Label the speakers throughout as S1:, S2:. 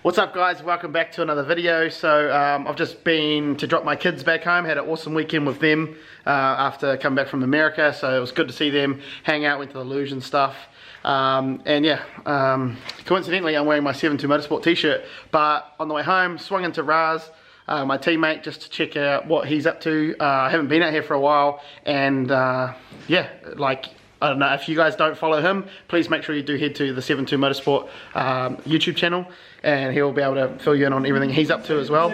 S1: What's up guys, welcome back to another video. So I've just been to drop my kids back home, had an awesome weekend with them after coming back from America, so it was good to see them, hang out, went to the luge and stuff. Coincidentally I'm wearing my 7.2 Motorsport t-shirt, but on the way home swung into Raz, my teammate, just to check out what he's up to. I haven't been out here for a while, and I don't know, if you guys don't follow him, please make sure you do head to the 7.2 Motorsport YouTube channel, and he'll be able to fill you in on everything he's up to as well.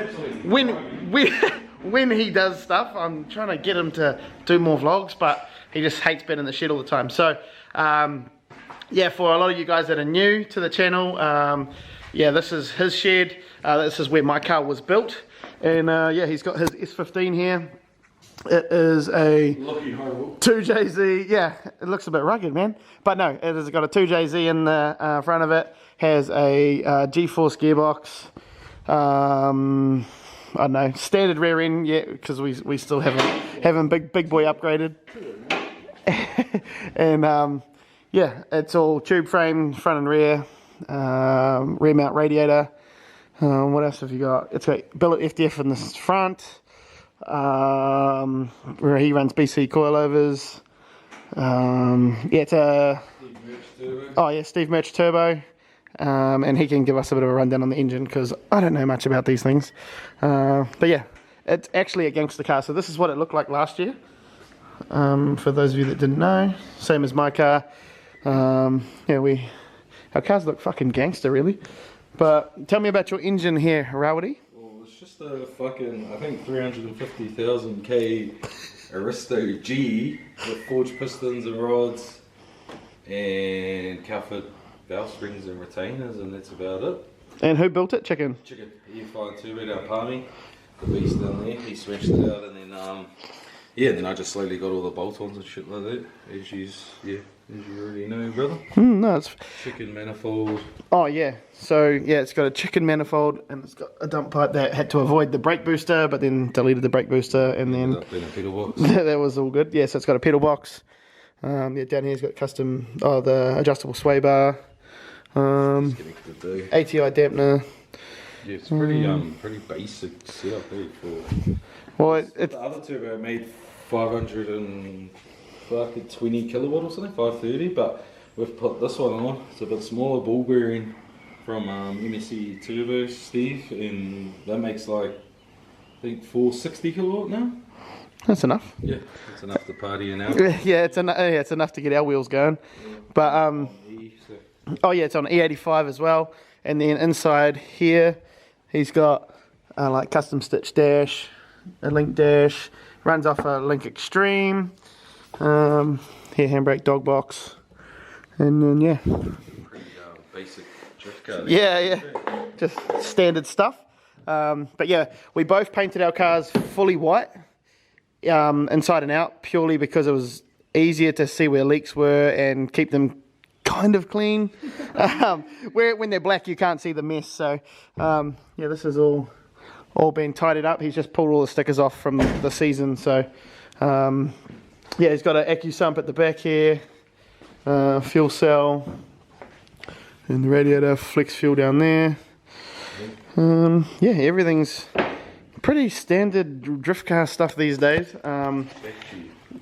S1: When he does stuff, I'm trying to get him to do more vlogs, but he just hates being in the shed all the time. So, yeah, for a lot of you guys that are new to the channel, yeah, this is his shed. This is where my car was built, and yeah, he's got his S15 here. It is a 2JZ, yeah, it looks a bit rugged, man. But no, it has got a 2JZ in the front of it, has a G-force gearbox, I don't know, standard rear end yet, because we still haven't big boy upgraded. And yeah, it's all tube frame, front and rear mount radiator. What else have you got? It's got billet FDF in the front. Where he runs BC coilovers. Yeah, it's a Steve Merch turbo, and he can give us a bit of a rundown on the engine because I don't know much about these things. But yeah, it's actually a gangster car. So this is what it looked like last year. For those of you that didn't know, same as my car. Yeah, our cars look fucking gangster, really. But tell me about your engine here, Rawadi.
S2: Just a fucking, I think 350,000 K Aristo G with forged pistons and rods and Calford valve springs and retainers, and that's about it.
S1: And who built it? Chicken?
S2: Chicken. E5 turbo down Palmy. The beast down there. He smashed it out, and then yeah, then I just slowly got all the bolt-ons and shit like that. As you already know, brother.
S1: No, it's
S2: chicken manifold.
S1: Oh yeah, so yeah, it's got a chicken manifold, and it's got a dump pipe that had to avoid the brake booster, but then deleted the brake booster, and then
S2: a pedal box.
S1: that was all good. Yeah, so it's got a pedal box. Yeah, down here's got custom, the adjustable sway bar. ATI dampener.
S2: Yeah, it's pretty basic setup here for.
S1: Well,
S2: the other turbo made 520 kilowatt or something, 530, but we've put this one on. It's a bit smaller ball bearing from MSC Turbo Steve, and that makes like, I think 460 kilowatt now.
S1: That's enough.
S2: Yeah, it's enough to party in out.
S1: Yeah, it's enough to get our wheels going. But oh yeah, it's on E85 as well. And then inside here, he's got like custom stitch dash, a link dash, runs off a Link Extreme. Here, handbrake dog box, and then yeah,
S2: pretty basic drift car.
S1: Yeah, just standard stuff. But yeah, we both painted our cars fully white, inside and out, purely because it was easier to see where leaks were and keep them kind of clean. When they're black, you can't see the mess. So yeah, this is all been tidied up. He's just pulled all the stickers off from the season. So yeah, he's got an ECU sump at the back here, fuel cell, and the radiator, flex fuel down there. Yeah, everything's pretty standard drift car stuff these days.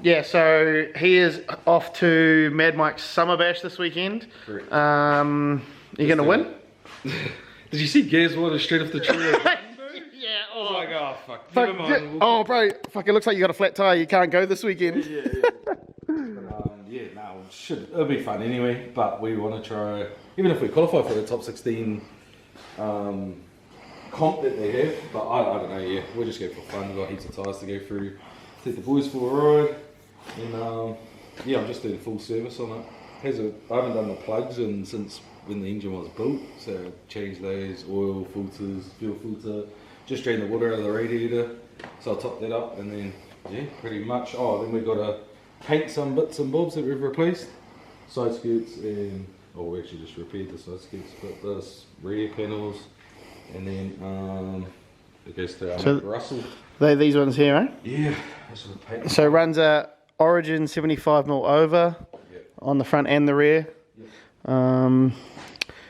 S1: Yeah, so he is off to Mad Mike's Summer Bash this weekend.
S2: Correct.
S1: You gonna win?
S2: Did you see Gaz water straight off the tree?
S1: Yeah,
S2: I was like, oh fuck, never mind.
S1: Oh bro, fuck, it looks like you got a flat tire, you can't go this weekend.
S2: Yeah. Yeah, no, it'll be fun anyway, but we want to try, even if we qualify for the top 16 comp that they have, but I don't know, yeah, we're just going for fun. We've got heaps of tyres to go through, take the boys for a ride, and yeah, I'm just doing full service on it. I haven't done the plugs since when the engine was built, so changed those, oil filters, fuel filter, just drain the water out of the radiator, so I'll top that up, and then yeah, pretty much. Then we've got to paint some bits and bobs that we've replaced, side skirts, and we actually just repaired the side skirts, but this rear panels, and then it goes to our Russell.
S1: These ones here, eh?
S2: Yeah, that's what the paint.
S1: So it runs a Origin 75mm over on the front and the rear.
S2: Yep.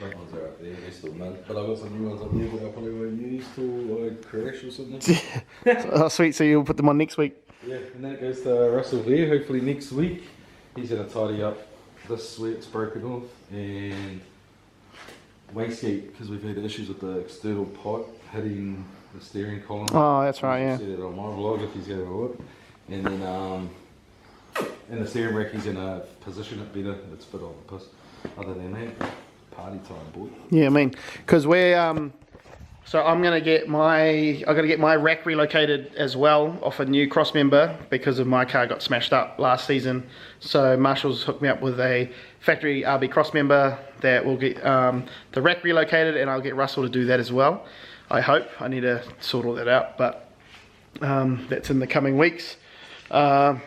S2: Front ones are up there, they're still mint. But I've got some new ones up there, but I probably won't use till I crash or something.
S1: Oh, sweet. So you'll put them on next week.
S2: Yeah, and then it goes to Russell there, hopefully next week. He's going to tidy up this where it's broken off and wastegate, because we've had issues with the external pipe hitting the steering column.
S1: Oh, that's right, yeah.
S2: I'll see that on my vlog if he's going to look. And then in the steering rack he's going to position it better. It's a bit on the piss. Other than that, party time, boy.
S1: Yeah, I mean, because we're so I'm gonna get my rack relocated as well off a new cross member because of my car got smashed up last season. So Marshall's hooked me up with a factory RB cross member that will get the rack relocated, and I'll get Russell to do that as well. I hope. I need to sort all that out, but that's in the coming weeks. Yeah,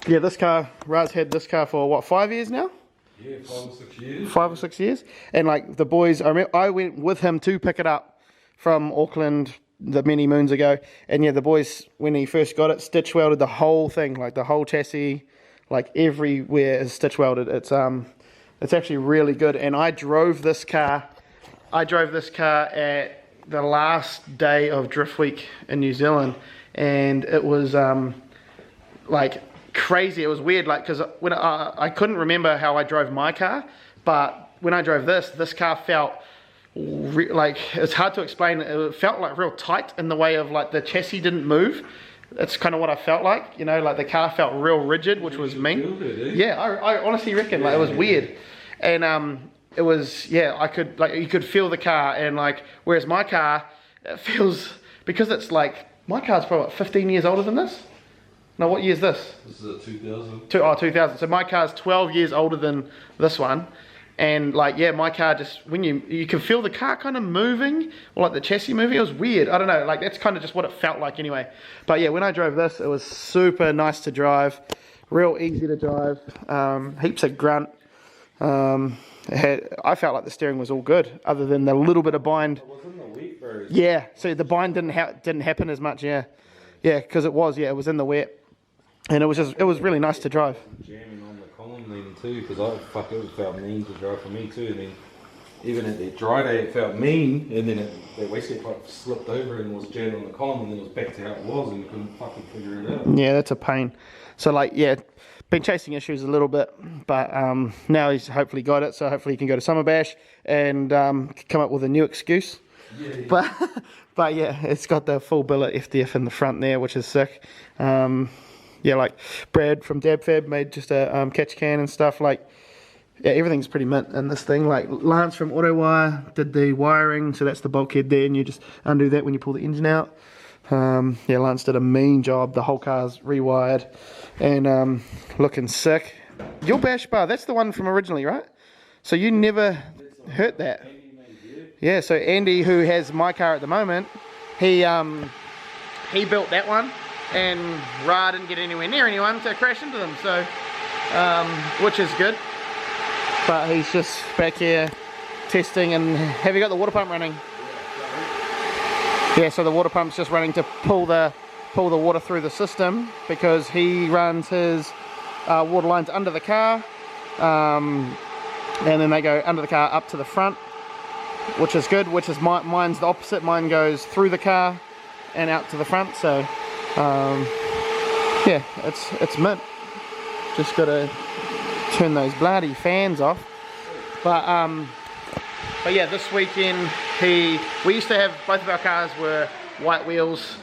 S1: this car, Raz had this car for what, 5 years now?
S2: Yeah, 5 or 6 years.
S1: 5 or 6 years, and like the boys, I went with him to pick it up from Auckland the many moons ago, and yeah, the boys, when he first got it, stitch welded the whole thing, like the whole chassis, like everywhere is stitch welded. It's actually really good. And I drove this car at the last day of Drift Week in New Zealand, and it was like crazy. It was weird, like, because when I couldn't remember how I drove my car, but when I drove this car felt like, it's hard to explain. It felt like real tight in the way of like the chassis didn't move. That's kind of what I felt like, you know, like the car felt real rigid, which was me. Yeah, I honestly reckon, like, it was weird. And it was, yeah, I could, like, you could feel the car, and like, whereas my car, it feels, because it's like, my car's probably 15 years older than this. No, what year is this?
S2: This is a 2000.
S1: 2000. So my car's 12 years older than this one. And like, yeah, my car just, when you can feel the car kind of moving, or like the chassis moving. It was weird. I don't know, like that's kind of just what it felt like anyway. But yeah, when I drove this, it was super nice to drive, real easy to drive, heaps of grunt. I felt like the steering was all good, other than the little bit of bind.
S2: It was in the wet, bro.
S1: Yeah, so the bind didn't happen as much. Yeah, because it was in the wet, and it was really nice to drive.
S2: Jamming on the column then too, because it felt mean to drive for me too, and then even at the dry day it felt mean, and then that wastegate pipe slipped over and was jammed on the column, and then it was back to how it was, and you couldn't fucking figure it out.
S1: Yeah, that's a pain. So like, yeah, been chasing issues a little bit, but now he's hopefully got it, so hopefully he can go to Summer Bash and come up with a new excuse. Yeah. But yeah, it's got the full billet FDF in the front there, which is sick. Yeah, like Brad from DabFab made just a catch can and stuff. Like, yeah, everything's pretty mint in this thing. Like Lance from AutoWire did the wiring, so that's the bulkhead there, and you just undo that when you pull the engine out. Yeah, Lance did a mean job. The whole car's rewired and looking sick. Your bash bar, that's the one from originally, right? So you never hurt that. Yeah, so Andy, who has my car at the moment, he built that one, and Ra didn't get anywhere near anyone to crash into them, so which is good. But he's just back here testing. And have you got the water pump running? Yeah, so the water pump's just running to pull the water through the system, because he runs his water lines under the car, and then they go under the car up to the front, which is good. Which is mine's the opposite. Mine goes through the car and out to the front. So yeah, it's mint. Just gotta turn those bloody fans off. But yeah, this weekend we used to have, both of our cars were white wheels.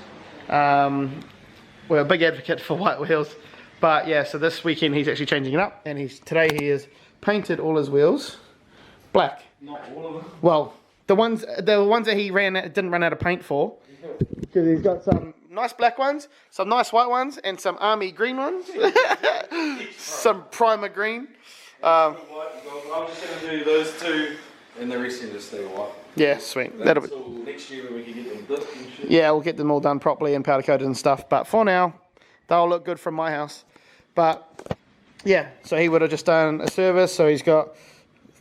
S1: We're a big advocate for white wheels, but yeah, so this weekend he's actually changing it up, and today he has painted all his wheels black.
S2: Not all of them.
S1: Well, the ones that he didn't run out of paint for, because he's got some nice black ones, some nice white ones, and some army green ones. Some primer green.
S2: I'm just going to do those two, and the rest of them just stay white.
S1: Yeah, sweet.
S2: That'll be next year when we can get them dipped and shit.
S1: Yeah, we'll get them all done properly and powder coated and stuff. But for now, they'll look good from my house. But yeah, so he would have just done a service. So he's got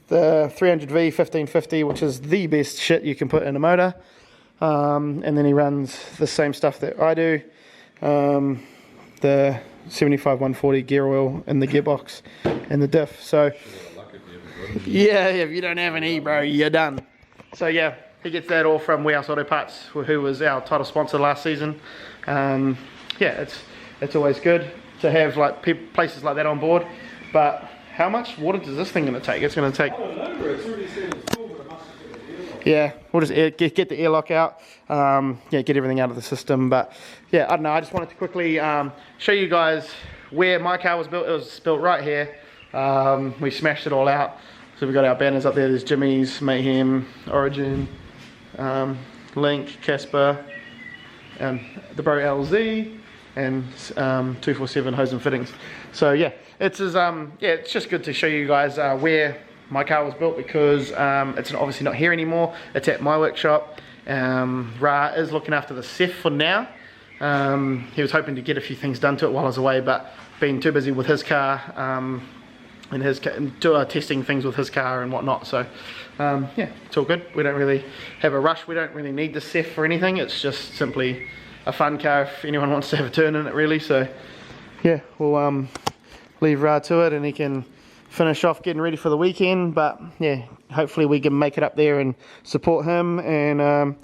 S1: the 300V 1550, which is the best shit you can put in a motor. And then he runs the same stuff that I do. The 75 140 gear oil in the gearbox and the diff. So Yeah, if you don't have an E, bro, you're done. So yeah, he gets that all from Warehouse Auto Parts, who was our title sponsor last season. Yeah, it's always good to have like places like that on board. But how much water does this thing going to take? It's going to take.
S2: I don't know, bro. It's already said it's full, but it must have got the airlock.
S1: Yeah, we'll just get the airlock out. Yeah, get everything out of the system. But yeah, I don't know. I just wanted to quickly show you guys where my car was built. It was built right here. We smashed it all out. So we've got our banners up there. There's Jimmy's, Mayhem, Origin, Link, Casper, the Bro LZ, and 247 Hose and Fittings. So yeah, it's just good to show you guys where my car was built, because it's obviously not here anymore. It's at my workshop. Ra is looking after the SEF for now. He was hoping to get a few things done to it while I was away, but been too busy with his car and testing things with his car and whatnot. So yeah, it's all good. We don't really have a rush. We don't really need the SEF for anything. It's just simply a fun car if anyone wants to have a turn in it, really. So yeah, we'll leave Ra to it, and he can finish off getting ready for the weekend. But yeah, hopefully we can make it up there and support him, and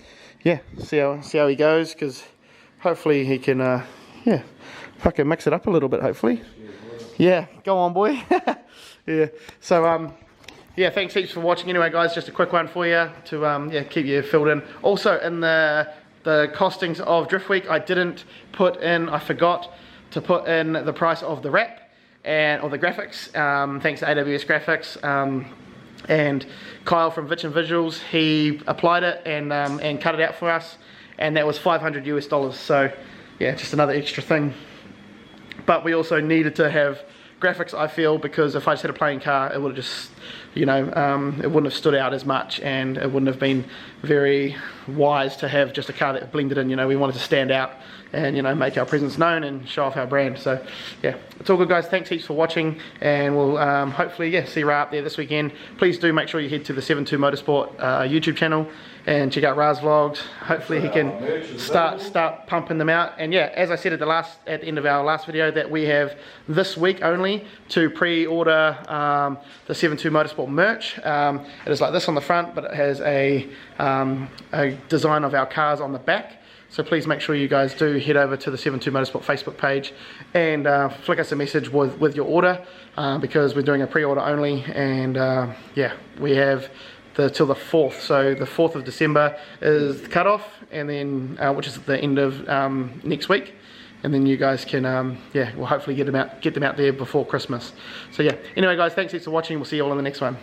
S1: yeah, see how he goes, because hopefully he can yeah, fucking mix it up a little bit, hopefully. Yeah, go on, boy. Yeah, so yeah, thanks heaps for watching. Anyway, guys, just a quick one for you to yeah, keep you filled in. Also, in the costings of Drift Week, I forgot to put in the price of the wrap or the graphics. Thanks to AWS Graphics and Kyle from Vitch and Visuals. He applied it and cut it out for us, and that was $500 US. So yeah, just another extra thing. But we also needed to have graphics, I feel, because if I just had a plain car, it would have just, you know, it wouldn't have stood out as much, and it wouldn't have been very wise to have just a car that blended in. You know, we wanted to stand out and, you know, make our presence known and show off our brand. So yeah, it's all good, guys. Thanks heaps for watching, and we'll hopefully, yeah, see Ra up there this weekend. Please do make sure you head to the 72 Motorsport YouTube channel and check out Ra's vlogs. Hopefully he can start pumping them out. And yeah, as I said at the end of our last video, that we have this week only to pre-order the 72 Motorsport merch. It is like this on the front, but it has a design of our cars on the back. So please make sure you guys do head over to the 72 Motorsport Facebook page and flick us a message with your order, because we're doing a pre-order only. And yeah, we have till the 4th, so the 4th of December is the cutoff, and then which is the end of next week, and then you guys can yeah, we'll hopefully get them out there before Christmas. So yeah, anyway, guys, thanks for watching. We'll see you all in the next one.